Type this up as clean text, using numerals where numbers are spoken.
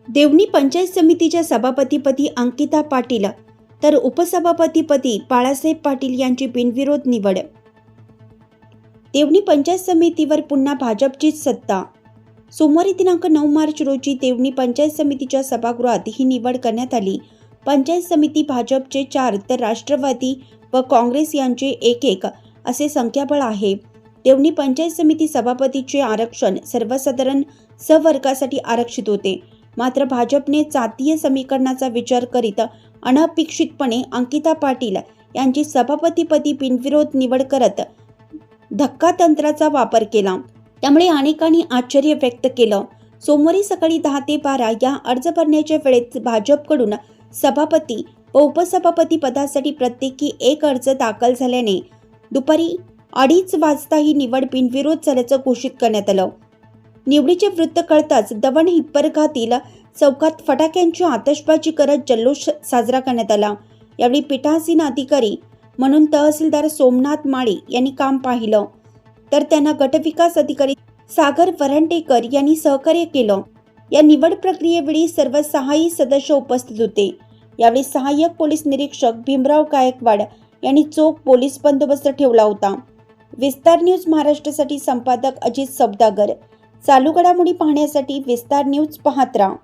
देवणी पंचायत समितीच्या सभापतीपदी अंकिता पाटील तर उपसभापतीपदी बाळासाहेब पाटील यांची बिनविरोध निवड। देवणी पंचायत समितीवर पुन्हा भाजपचीच सत्ता। सोमवारी दिनांक 9 मार्च रोजी देवणी पंचायत समितीच्या सभागृहात ही निवड करण्यात आली। पंचायत समिती भाजपचे 4 तर राष्ट्रवादी व काँग्रेस यांचे 1 असे संख्याबळ आहे। देवणी पंचायत समिती सभापतीचे आरक्षण सर्वसाधारण सवर्गासाठी आरक्षित होते, मात्र भाजपने जातीय समीकरणाचा विचार करीत अनपेक्षितपणे अंकिता पाटील यांची सभापतीपदी बिनविरोध निवड करत धक्कातंत्राचा वापर केला। त्यामुळे अनेकांनी आश्चर्य व्यक्त केलं। सोमवारी सकाळी 10 ते 12 या अर्ज भरण्याच्या वेळेत भाजपकडून सभापती व उपसभापती पदासाठी प्रत्येकी 1 अर्ज दाखल झाल्याने दुपारी 2:30 वाजता ही निवड बिनविरोध झाल्याचं घोषित करण्यात आलं। निवडीचे वृत्त कळताच दवण हिप्परगातील चौकात फटाक्यांची आतषबाजी करत जल्लोष साजरा करण्यात आला। यावेळी पीठासीन अधिकारी म्हणून तहसीलदार सोमनाथ माळे यांनी काम पाहिलं, तर त्यांना गटविकास अधिकारी सागर वरंडेकर यांनी सहकार्य केलं। या निवड प्रक्रियेवेळी सर्व सहाय्यक सदस्य उपस्थित होते। यावेळी सहाय्यक पोलीस निरीक्षक भीमराव गायकवाड यांनी चोख पोलीस बंदोबस्त ठेवला होता। विस्तार न्यूज महाराष्ट्रासाठी संपादक अजित सौदागर। चालू घडामोडी पाहण्यासाठी विस्तार न्यूज पाहत राहा।